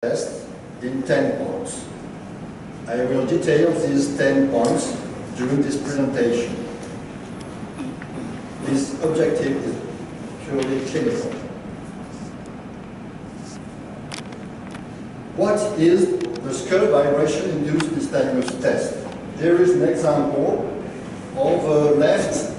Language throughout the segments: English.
test in 10 points. I will detail these 10 points during this presentation. This objective is purely clinical. What is the skull vibration-induced nystagmus test? Here is an example of a left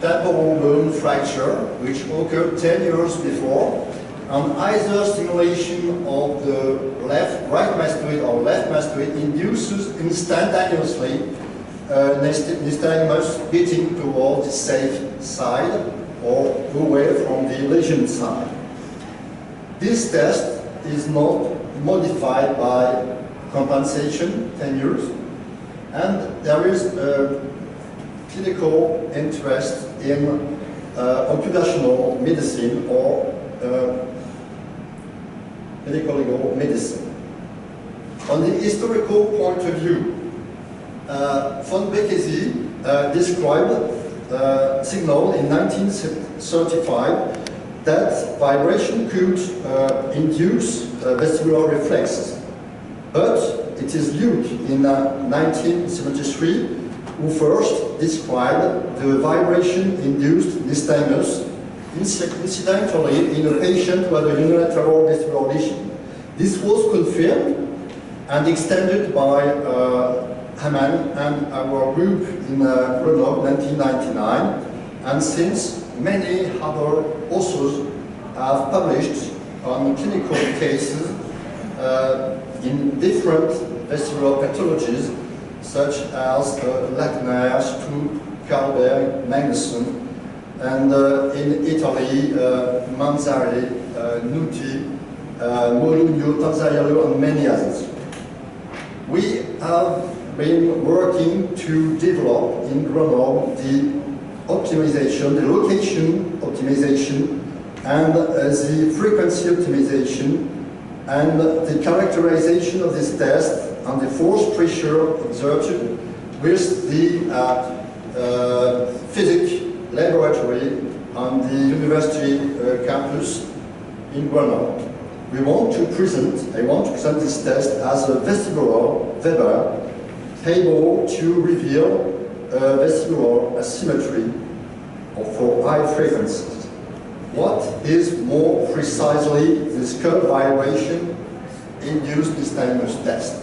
temporal bone fracture which occurred 10 years before, and either stimulation of the right mastoid or left mastoid induces instantaneously nystagmus beating towards the safe side or away from the lesion side. This test is not modified by compensation, 10 years, and there is a clinical interest in occupational medicine or medical legal medicine. On the historical point of view, von Békésy described signal in 1935 that vibration could induce vestibular reflexes. But it is Luke in 1973 who first described the vibration-induced nystagmus incidentally in a patient who had a unilateral vestibular lesion. This was confirmed and extended by Hamann and our group in Grenoble 1999, and since many other authors have published on clinical cases in different vestibular pathologies such as Lachner, Stuck, Karlberg, Magnuson, and in Italy, Manzari, Nuti, Molugno, Tanzariello, and many others. We have been working to develop in Grenoble the optimization, the location optimization, and the frequency optimization, and the characterization of this test and the force pressure exerted with the physics laboratory on the university campus in Grenoble. I want to present this test as a vestibular Weber able to reveal vestibular asymmetry for high frequencies. What is more precisely the skull vibration induced nystagmus test?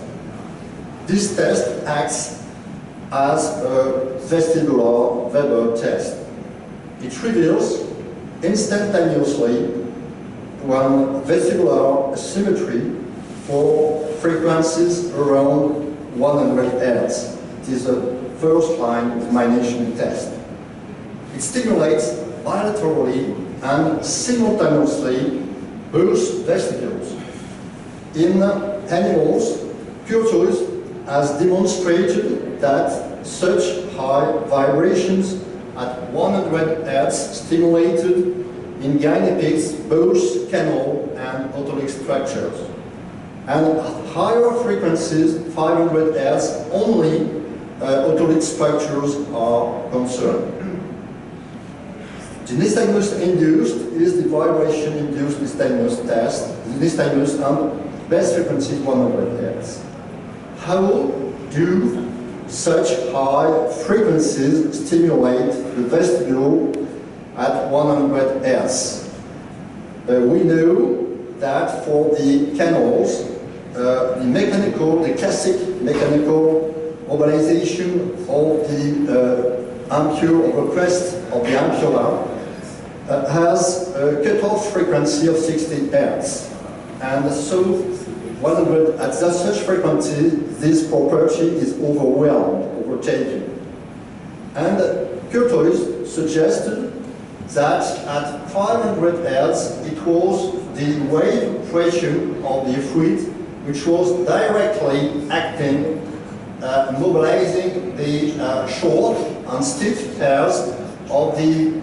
This test acts as a vestibular Weber test. It reveals instantaneously one vestibular asymmetry for frequencies around 100 Hz. It is the first line examination test. It stimulates bilaterally and simultaneously both vestibules. In animals, Curtius has demonstrated that such high vibrations at 100 Hz stimulated in guinea pigs both canal and otolith structures. And at higher frequencies, 500 Hz, only otolith structures are concerned. The nystagmus induced is the vibration-induced nystagmus test. The nystagmus and best frequency 100 Hz. How do such high frequencies stimulate the vestibule at 100 Hz? We know that for the canals, the classic mechanical mobilization of the ampule, of the crest of the ampulla, has a cutoff frequency of 60 Hz. And so 100 at such frequency, this property is overtaken. And Curtius suggested that at 500 Hz it was the wave pressure of the fluid which was directly acting, mobilizing the short and stiff hairs of the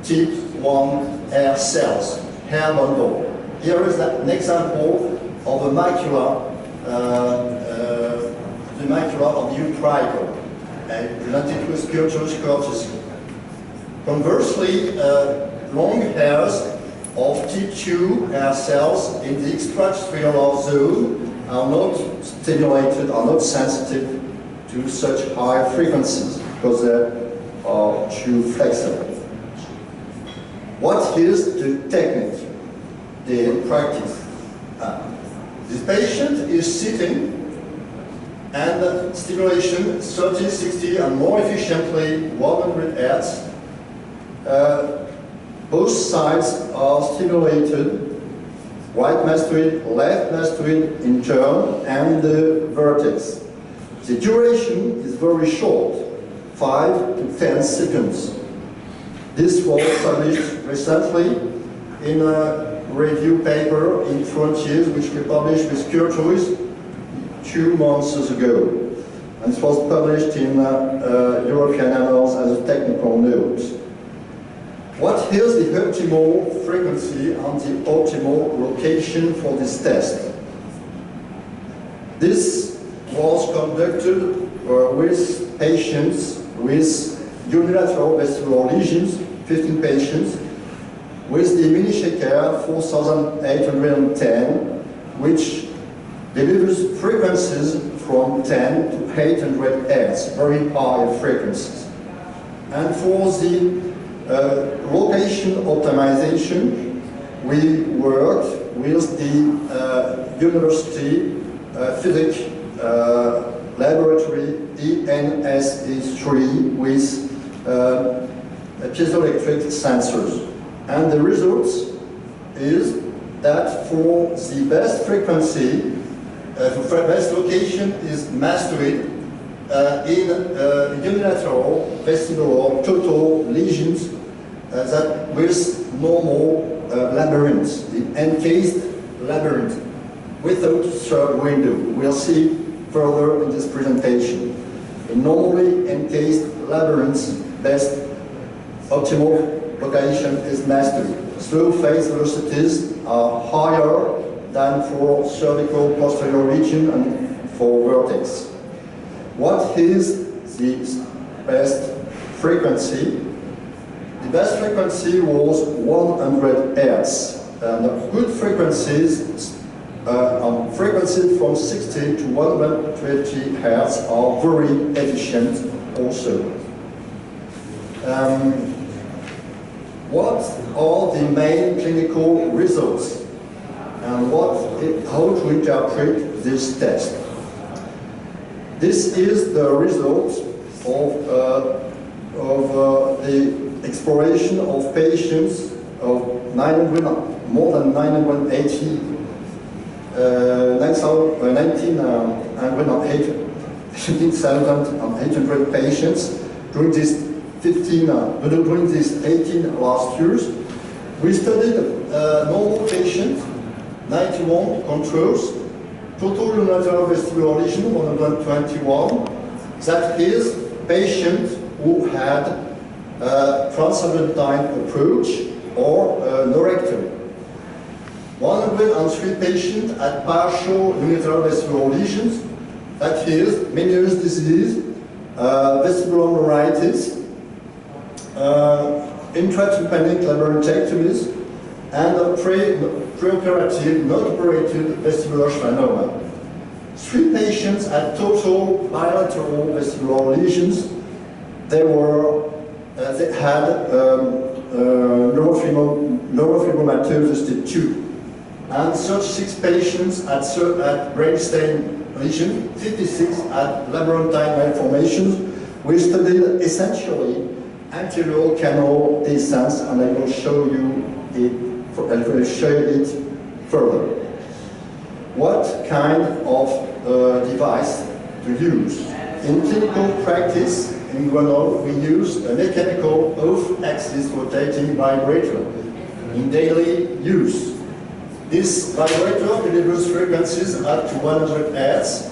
type 1 hair cells, hair bundle. Here is an example of a macula, the macula of the utricle, presented with Curtius cortici. Conversely, long hairs of T2 hair cells in the extracellular zone are not stimulated, are not sensitive to such high frequencies because they are too flexible. What is the technique, the practice? This patient is sitting and stimulation 30, 60 and more efficiently 100 Hz. Both sides are stimulated, right mastoid, left mastoid in turn, and the vertex. The duration is very short, 5 to 10 seconds. This was published recently in a review paper in Frontiers, which we published with Curtois 2 months ago. And it was published in European Annals as a technical note. What is the optimal frequency and the optimal location for this test? This was conducted with patients with unilateral vestibular lesions, 15 patients, with the mini shaker 4810, which delivers frequencies from 10 to 800 Hz, very high frequencies. And for the location optimization, we worked with the university physics laboratory ENSE3 with piezoelectric sensors. And the results is that for the best frequency, the best location is mastoid in unilateral vestibular total lesions that with normal labyrinth, the encased labyrinth, without third window. We'll see further in this presentation. A normally encased labyrinth, best optimal location is mastoid. Slow phase velocities are higher than for cervical posterior region and for vertex. What is the best frequency? The best frequency was 100 Hz. And good frequencies, frequencies from 60 to 120 Hz are very efficient also. What are the main clinical results and how to interpret this test? This is the result of the exploration of patients of more than 19,800 patients during these 18 last years. We studied normal patients, 91 controls, total unilateral vestibular lesion 121. That is patient who had transcendentine approach or norectomy. 103 patients had partial unilateral vestibular lesions, that is Meniere's disease, vestibular neuritis, intratympanic labyrinthectomies, and preoperative, not operated vestibular schwannoma. 3 patients had total bilateral vestibular lesions. They had neurofibromatosis type 2. And 36 patients had brainstem lesion, 56 had labyrinthine malformations. We studied essentially anterior canal descents, and I will show you it further. What kind of device to use? In clinical practice, in Grenoble, we use a mechanical off-axis rotating vibrator in daily use. This vibrator delivers frequencies up to 100 Hz.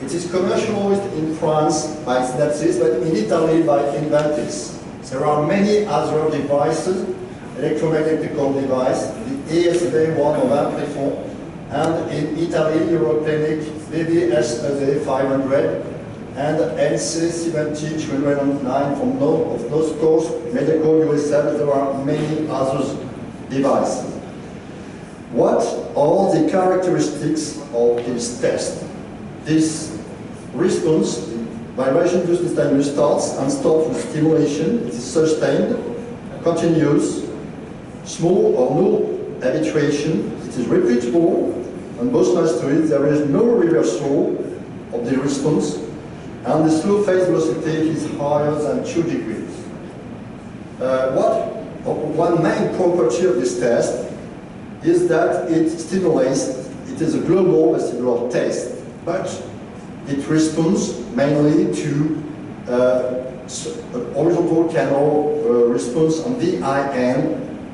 It is commercialized in France by Synapsis, but in Italy by Inventis. There are many other devices, electromagnetical device, the ESB1 of Amplifon, and in Italy, Euroclinic BBS 500, and NC70-309 from of those Medical USA. There are many other devices. What are the characteristics of this test? This response, vibration-induced nystagmus, starts and stops with stimulation. It is sustained, continuous, small or no habituation. It is repeatable. On both mastoids, there is no reversal of the response, and the slow phase velocity is higher than 2 degrees. One main property of this test is that it stimulates, it is a global vestibular test, but it responds mainly to horizontal canal response on VIN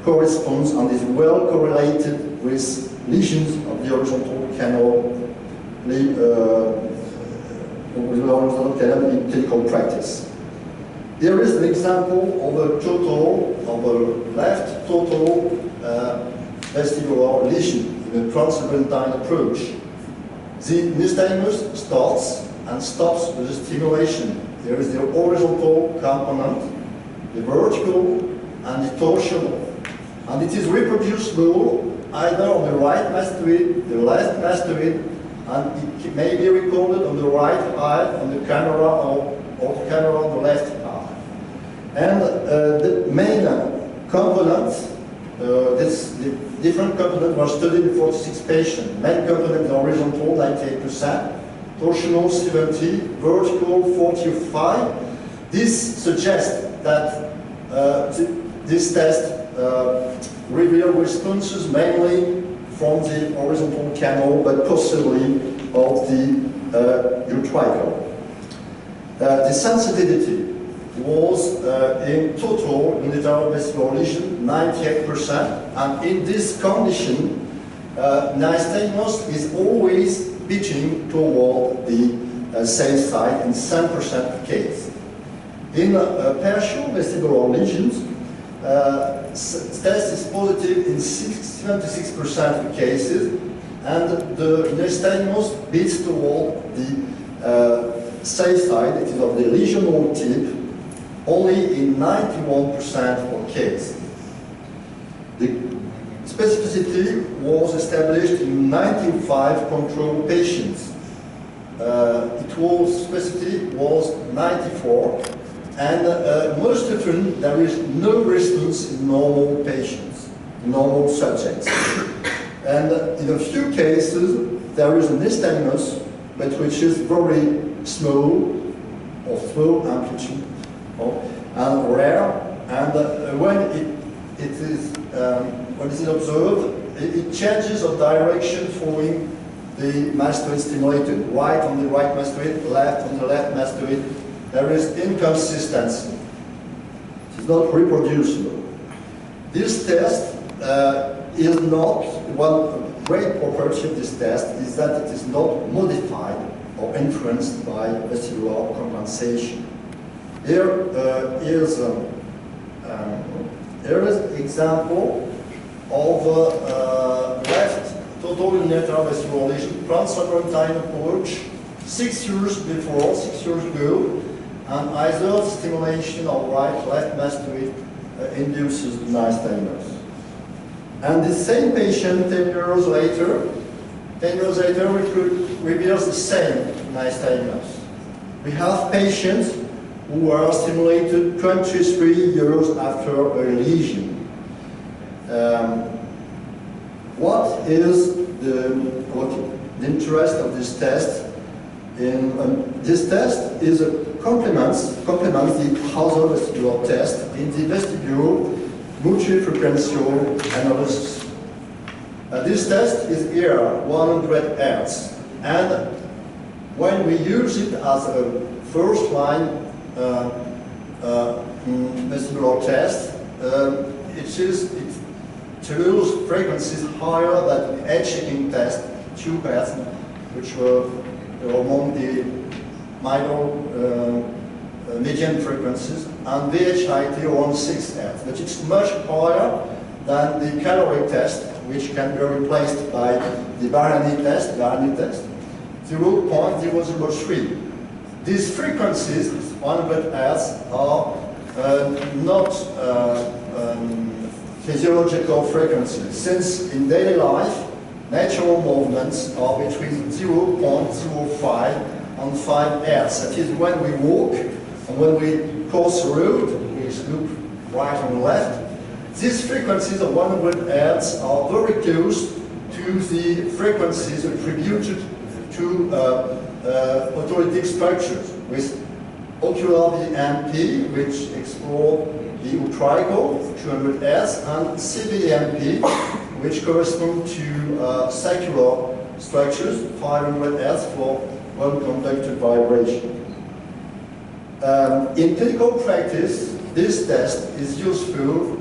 corresponds and is well correlated with lesions of the horizontal canal in clinical practice. Here is an example of a total, of a left total vestibular lesion in a transserpentine approach. The nystagmus starts and stops with the stimulation. There is the horizontal component, the vertical, and the torsional. And it is reproducible either on the right mastoid, the left mastoid, and it may be recorded on the right eye, on the camera, or the camera on the left eye. And the main components, the different components were studied in 46 patients. Main component is horizontal, 98%, torsional 70, vertical 45. This suggests that this test reveals responses mainly from the horizontal canal, but possibly of the utricle. The sensitivity was in total in the vestibular lesion 98%, and in this condition, nystagmus is always pitching toward the safe side in 10% of cases. In partial vestibular lesions, test is positive in 76% of cases, and the nystagmus beats toward the safe side, it is of the lesional tip, only in 91% of cases. The specificity was established in 95 control patients. Specificity was 94, and most often there is no response in normal patients, normal subjects. And in a few cases there is a nystagmus, but which is very small or slow amplitude, and rare. And when it is observed, it changes of direction following the mastoid stimulated. Right on the right mastoid, left on the left mastoid. There is inconsistency. It is not reproducible. This test is not, one great property of this test is that it is not modified or influenced by vestibular compensation. Here is an example of left total unilateral vestibular lesion, transserpentine approach, 6 years before, 6 years ago, and either stimulation of right-left mastoid induces nystagmus. And the same patient 10 years later reveals the same nystagmus. We have patients who were stimulated 23 years after a lesion. What is the interest of this test? This test is complements the other vestibular test in the vestibule multifrequential analysis. This test is here 100 Hz, and when we use it as a first line vestibular test, it chose frequencies higher than the edge-checking test, 2 Hz, which were among the middle median frequencies, and VHIT around 6 Hz. But it's much higher than the calorie test, which can be replaced by the Barani test, 0.003. These frequencies, 100 Hz, are not physiological frequencies, since in daily life, natural movements are between 0.05 and 5 Hz. That is when we walk and when we cross the road, we look right and left. These frequencies of 100 Hz are very close to the frequencies attributed to autolytic structures, with ocular VMP, which explore the utricle, 200 Hz, and CVMP, which correspond to saccular structures, 500 Hz for well-conducted vibration. In clinical practice, this test is useful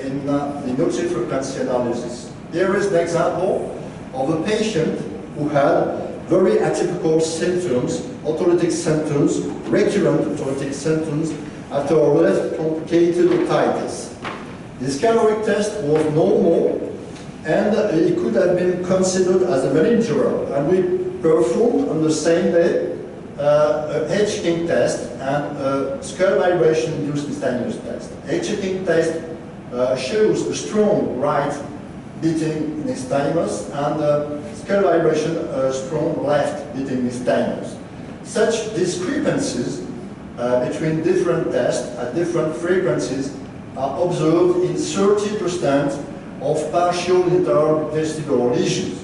in the multi-frequency analysis. Here is an example of a patient who had very atypical symptoms, autolytic symptoms, recurrent autolytic symptoms after a left truncated otitis. This caloric test was normal, and it could have been considered as a meningeal. And we performed on the same day a H-King test and a skull vibration-induced nystagmus test. H-King test shows a strong right beating nystagmus and skull vibration strong left beating nystagmus. Such discrepancies between different tests at different frequencies are observed in 30% of partial intervestibular lesions.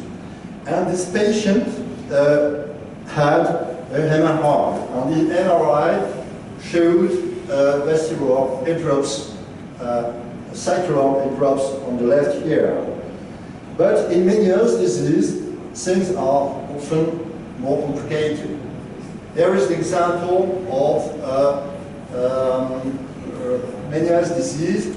And this patient had a MRI, and the MRI showed vestibular hydrops, sacral hydrops on the left here. But in Meniere's disease, things are often more complicated. There is the example of Meniere's disease.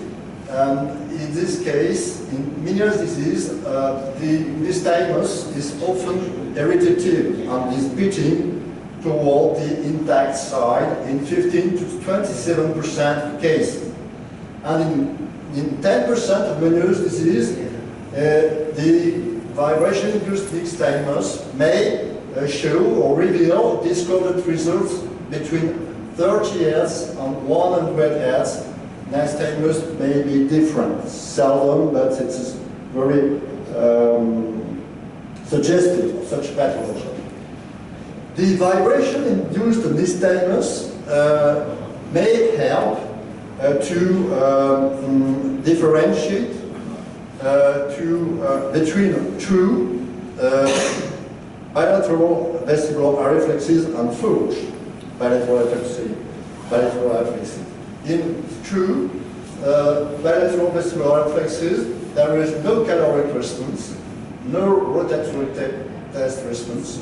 In this case, in Meniere's disease, the nystagmus is often irritative and is beating toward the intact side in 15 to 27% of cases. And in 10% of Meniere's disease, the vibration-induced nystagmus may show or reveal discordant results between 30 Hz and 100 Hz. Nystagmus may be different, seldom, but it is very suggestive of such pathology. The vibration-induced nystagmus may help to differentiate between true bilateral vestibular reflexes and false bilateral reflexes. In true bilateral vestibular reflexes, there is no caloric response, no rotatory test response.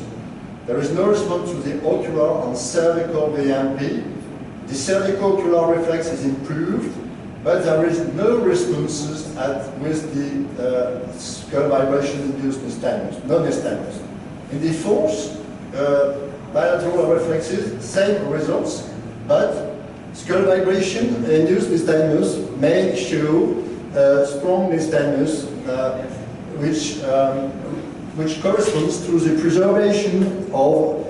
There is no response to the ocular and cervical VMP. The cervico-ocular reflex is improved, but there is no responses with the skull vibration-induced nystagmus, no nystagmus. In the false bilateral reflexes, same results, but skull vibration-induced nystagmus may show strong nystagmus, which corresponds to the preservation of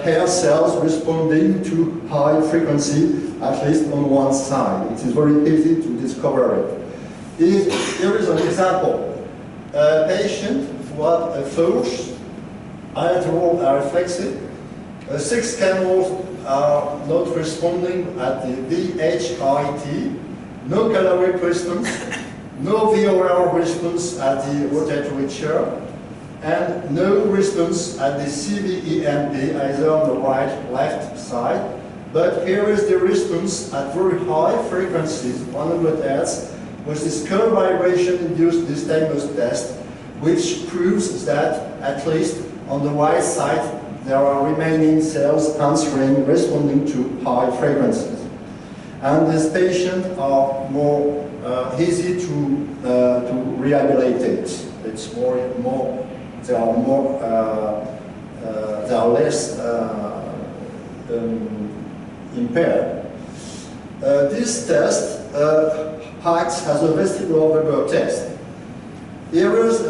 hair cells responding to high frequency, at least on one side. It is very easy to discover it. Here is an example. A patient who had a false bilateral reflexive. 6 canals are not responding at the VHIT, no caloric response, no VOR response at the rotatory chair, and no response at the CVEMP, either on the right, left side. But here is the response at very high frequencies, 100 Hz, with the skull vibration-induced nystagmus test, which proves that, at least on the right side, there are remaining cells answering, responding to high frequencies. And these patients are more easy to rehabilitate. It's they are less impaired. This test acts as a vestibular Weber test. Here is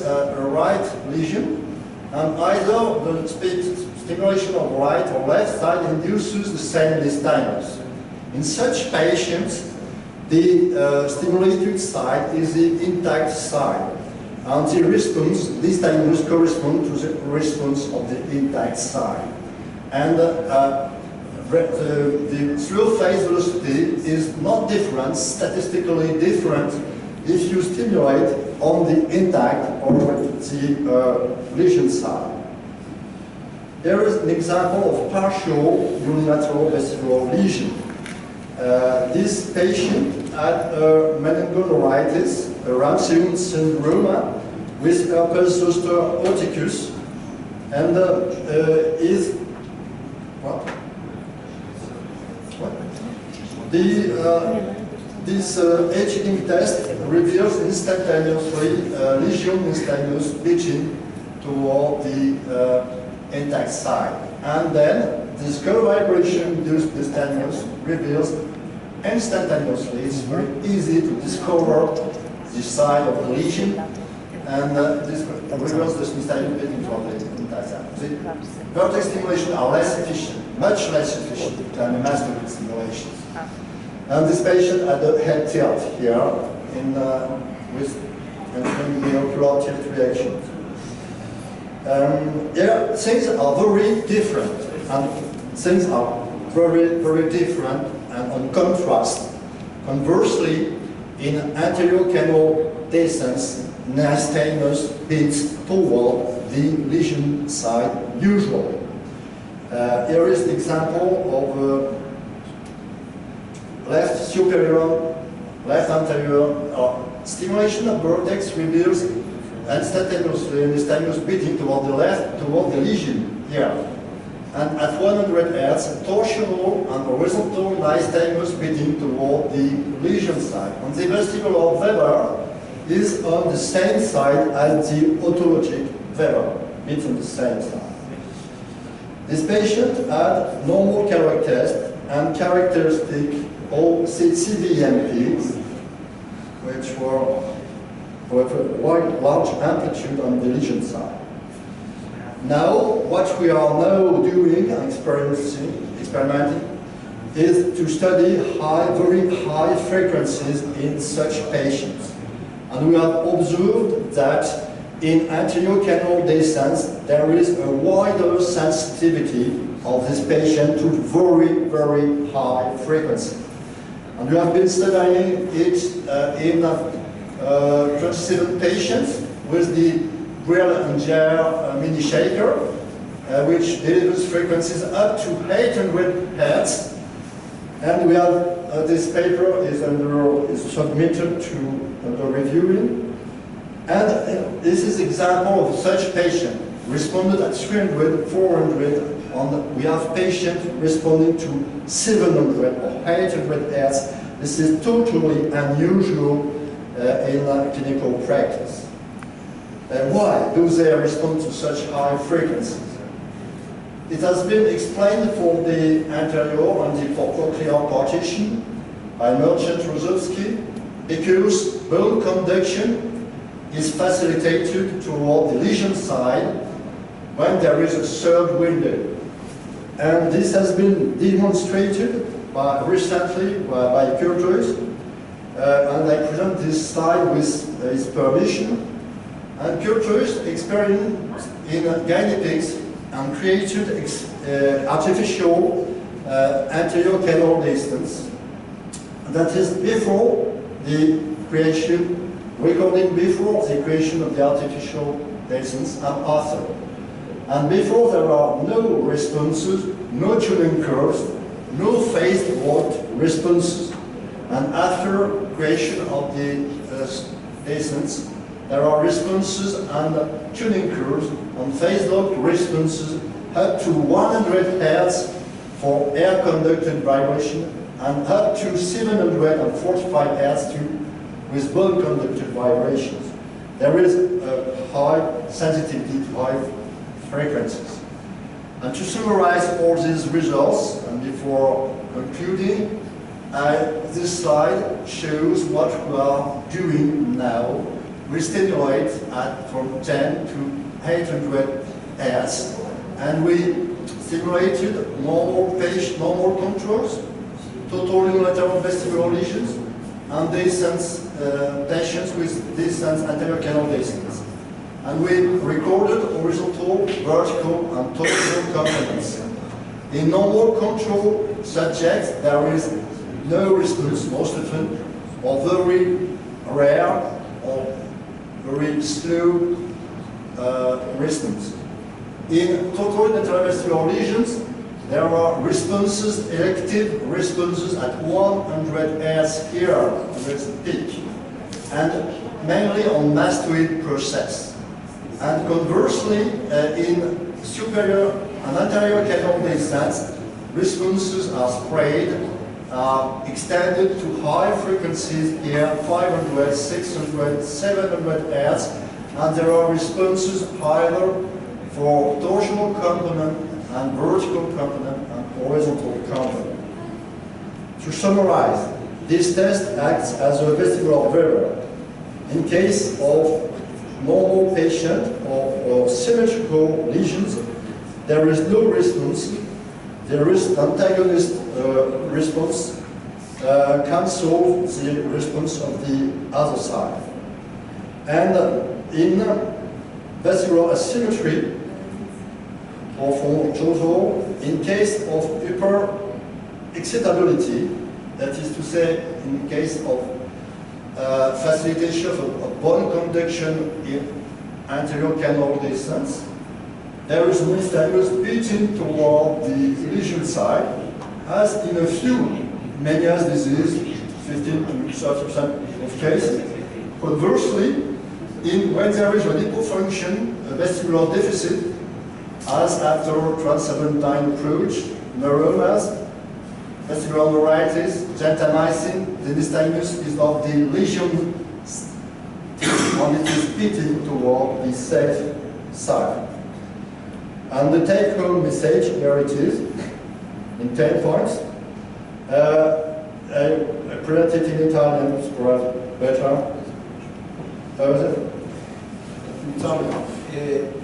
a right lesion, and either the stimulation of right or left side induces the same nystagmus. In such patients, The stimulated side is the intact side, and the response, this stimulus corresponds to the response of the intact side. And the slow phase velocity is not different, statistically different, if you stimulate on the intact or the lesion side. Here is an example of partial unilateral vestibular lesion. This patient had meningoneuritis, a Ramsay syndrome, with herpes zoster oticus, and is what? This HDing test reveals instantaneously lesion instantaneous bleaching toward the intact side, and then this curve vibration induced instantaneous reveals instantaneously. It's very easy to discover the side of the lesion, and this reveals this instantaneous bleaching toward the intact side. The vertex stimulation are less efficient, much less efficient than the mastoideo stimulations. And this patient had a head tilt here with the ocular tilt reaction. Yeah, things are very different, and things are very, very different and on contrast. Conversely, in anterior canal descent, nystagmus beats toward the lesion side usually. Here is the example of left superior, left anterior stimulation of vertex reveals instantaneously instantaneous beating toward the left, toward the lesion here. And at 100 Hz, torsional and horizontal nystagmus beating toward the lesion side. And the vestibular Weber is on the same side as the autologic Weber. It's on the same side. This patient had normal caloric test and characteristic CVMPs, which were with a wide, large amplitude on the lesion side. Now, what we are now doing and experimenting is to study very high frequencies in such patients. And we have observed that in anterior canal descent, there is a wider sensitivity of this patient to very, very high frequency. And we have been studying it in 27 patients with the Brill and Jair mini shaker, which delivers frequencies up to 800 Hz. And we have this paper is submitted to the reviewing. And this is an example of such patient responded at 300, 400, and we have patients responding to 700 or 800 Hz. This is totally unusual in clinical practice. Why do they respond to such high frequencies? It has been explained for the anterior and the cochlear partition by Merchant-Rosowski, because bone conduction is facilitated toward the lesion side when there is a third window. And this has been demonstrated recently by Curtis, and I present this slide with his permission. And Curtis experienced in guinea pigs and created artificial anterior canal distance. That is before the creation, recording before the creation of the artificial distance and after. And before there are no responses, no tuning curves, no phased walk responses. And after creation of the distance, there are responses and tuning curves and phase lock responses up to 100 Hz for air-conducted vibration and up to 745 Hz with bone-conducted vibrations. There is a high sensitivity to high frequencies. And to summarize all these results, and before concluding, this slide shows what we are doing now. We stimulate from 10 to 800 Hz, and we stimulated normal controls, total unilateral vestibular lesions, and descent patients with descent anterior canal descent. And we recorded horizontal, vertical, and torsional components. In normal control subjects, there is no response, most often, or very rare, or very slow response. In total intravascular lesions, there are responses, elective responses at 100 Hz here, this peak, and mainly on mastoid process. And conversely, in superior and anterior canal descents, responses are spread, extended to high frequencies here, 500, 600, 700 Hz, and there are responses either for torsional component and vertical component and horizontal component. To summarize, this test acts as a vestibular variable. In case of normal patient or symmetrical lesions, there is no response. There is antagonist response cancel the response of the other side. And in vestibular asymmetry, or for total, in case of hyper excitability, that is to say, in case of facilitation of bone conduction in anterior canal descents, there is an stimulus beating toward the lesion side, as in a few Meniere's disease, 15 to 30% of cases. Conversely, when there is an hypofunction, a vestibular deficit, as after transaventine approach, neuromas, vestibular neuritis, gentamicin, the nystagmus is of the lesion and it is beating toward the safe side. And the take-home message, here it is, in 10 points. I presented in Italian, perhaps better.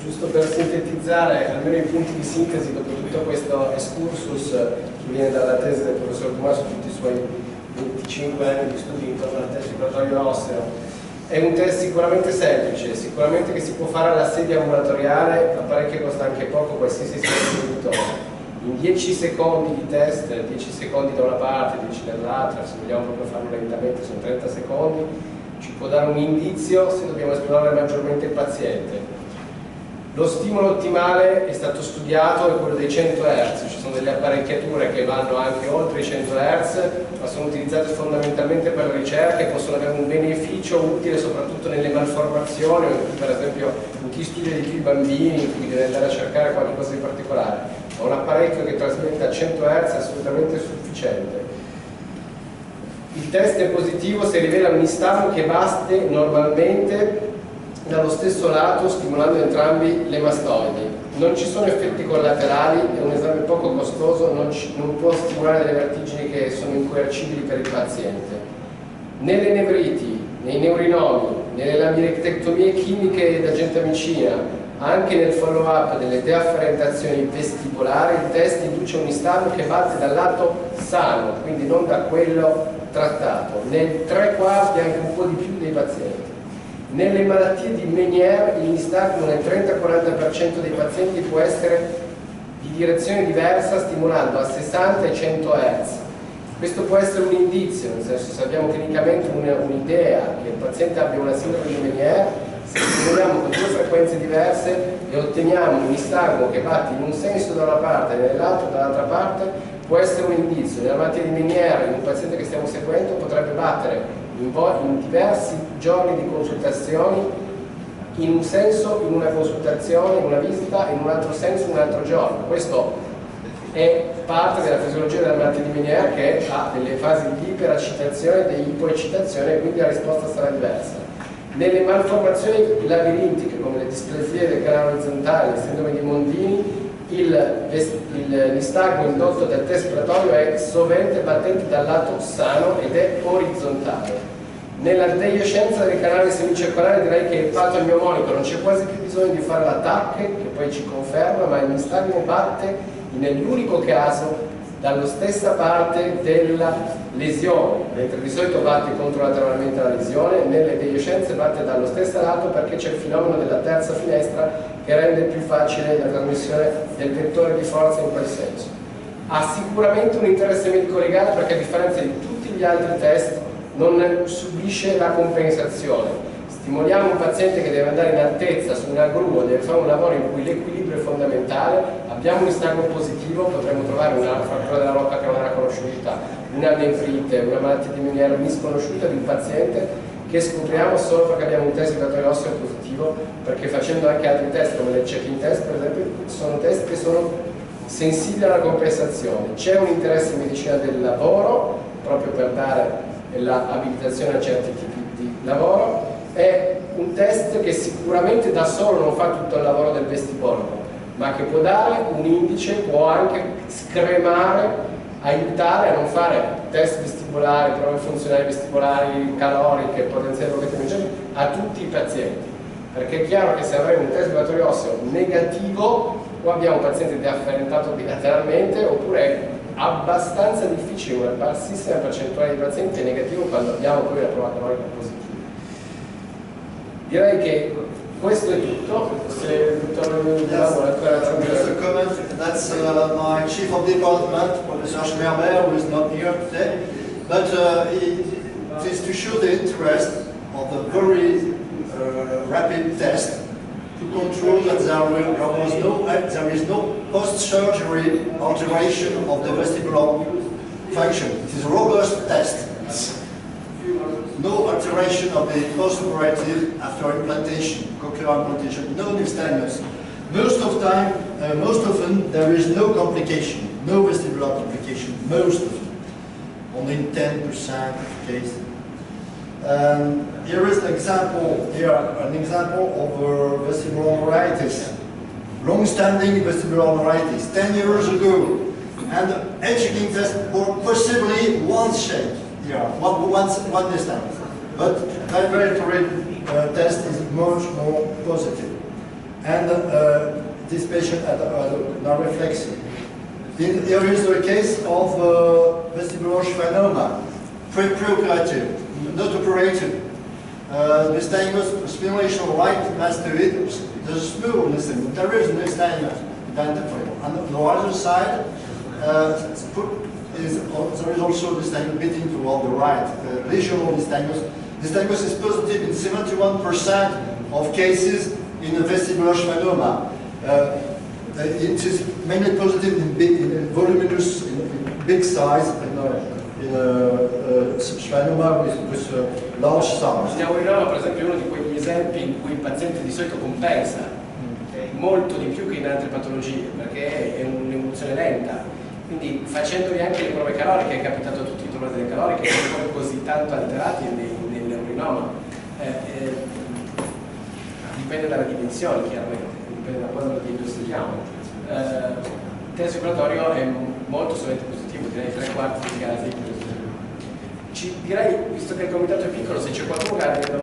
Giusto per sintetizzare almeno i punti di sintesi dopo tutto questo excursus che viene dalla tesi del professor Dumas su tutti i suoi 25 anni di studi intorno al test vibratorio osseo. È un test sicuramente semplice, sicuramente che si può fare alla sedia ambulatoriale, l'apparecchio costa anche poco, qualsiasi sia il produttore. In 10 secondi di test, 10 secondi da una parte, 10 dall'altra, se vogliamo proprio farlo lentamente sono 30 secondi, ci può dare un indizio se dobbiamo esplorare maggiormente il paziente. Lo stimolo ottimale è stato studiato, è quello dei 100 Hz, ci sono delle apparecchiature che vanno anche oltre i 100 Hz, ma sono utilizzate fondamentalmente per la ricerca e possono avere un beneficio utile soprattutto nelle malformazioni, per esempio in chi studia di più i bambini, in cui deve andare a cercare qualcosa di particolare. Ma un apparecchio che trasmette a 100 Hz è assolutamente sufficiente. Il test è positivo se rivela un istamo che batte normalmente dallo stesso lato, stimolando entrambi le mastoidi. Non ci sono effetti collaterali, è un esame poco costoso, non può stimolare delle vertigini che sono incoercibili per il paziente. Nelle nevriti, nei neurinomi, nelle laminectomie chimiche da gentamicina, anche nel follow-up delle deafferentazioni vestibolari, il test induce un istamo che batte dal lato sano, quindi non da quello trattato, nel 3/4 anche un po' di più dei pazienti. Nelle malattie di Meniere il nistagmo nel 30-40% dei pazienti può essere di direzione diversa, stimolando a 60 e 100 Hz. Questo può essere un indizio, nel senso se abbiamo clinicamente un'idea che il paziente abbia una sindrome di Meniere, se stimoliamo con due frequenze diverse e otteniamo un nistagmo che batte in un senso da una parte e nell'altro dall'altra parte, può essere un indizio. Nella malattia di Meniere, in un paziente che stiamo seguendo, potrebbe battere in diversi giorni di consultazioni, in un senso in una consultazione, in una visita, in un altro senso in un altro giorno. Questo è parte della fisiologia della malattia di Meniere, che ha delle fasi di iperacitazione e di ipoeccitazione, e quindi la risposta sarà diversa. Nelle malformazioni labirintiche, come le displasie del canale orizzontale, la sindrome di Mondini, il nistagmo indotto dal test vibratorio è sovente battente dal lato sano ed è orizzontale. Nella deiescenza del canale semicircolare direi che il patto mnemonico non c'è quasi più bisogno di fare l'attacco, che poi ci conferma, ma il nistagmo batte nell'unico caso dallo stessa parte della lesione, mentre di solito batte controlateralmente la lesione, nelle bioscienze batte dallo stesso lato perché c'è il fenomeno della terza finestra che rende più facile la trasmissione del vettore di forza in quel senso. Ha sicuramente un interesse medico-legale perché a differenza di tutti gli altri test non subisce la compensazione. Stimoliamo un paziente che deve andare in altezza su una gru, deve fare un lavoro in cui l'equilibrio è fondamentale, abbiamo un istagmo positivo, potremmo trovare una frattura della rocca che non era conosciuta, una nefrite, una malattia di Meniere misconosciuta di un paziente che scopriamo solo perché abbiamo un test vibratorio osseo positivo, perché facendo anche altri test come le check-in test per esempio sono test che sono sensibili alla compensazione. C'è un interesse in medicina del lavoro proprio per dare l'abilitazione a certi tipi di lavoro. È un test che sicuramente da solo non fa tutto il lavoro del vestibologo, ma che può dare un indice, può anche scremare, aiutare a non fare test vestibolari, prove funzionali vestibolari, caloriche, potenziali a tutti i pazienti, perché è chiaro che se avremo un test vibratorio osseo negativo o abbiamo un paziente deafferentato bilateralmente oppure è abbastanza difficile, una bassissima percentuale di pazienti è negativo quando abbiamo poi la prova calorica positiva. Direi che questo è tutto. Se il dottor Dumas vuole ancora aggiungere. Just a comment, that's my chief of department, Professor Schmerber, who is not here today, but it is to show the interest of a very rapid test to control that there is no post-surgery alteration of the vestibular function. It is a robust test. No alteration of the post-operative after implantation, cochlear implantation, no nystagmus. Most often there is no complication, no vestibular complication, most often, only in 10% of cases. Here is an example of vestibular neuritis, long-standing vestibular neuritis, 10 years ago, and the edging test or possibly one shake. Yeah, one nystagmus. But vibratory test is much more positive. And this patient had narreflexia. Here is the case of vestibular schwannoma, preoperative, not operative. Nystagmus, stimulation of right mastoideo. There's a small nystagmus. There is nystagmus identified. And on the other side, there is also nystagmus beating toward the right, lesional nystagmus. Nystagmus is positive in 71% of cases in a vestibular schwannoma. It is mainly positive in voluminous, in big size, in a schwannoma with large size. Stiamo per esempio uno di quegli esempi in cui il paziente di solito compensa molto di più che in altre patologie, perché è un'evoluzione lenta. Quindi facendovi anche le prove caloriche, è capitato a tutti di trovare delle caloriche che sono poi così tanto alterati nell'urinoma. Dipende dalla dimensione, chiaramente, dipende da quando lo diagnostichiamo. Il test vibratorio è molto solamente positivo, direi 3/4 dei casi positivi. Direi, visto che il comitato è piccolo, se c'è qualcuno che ha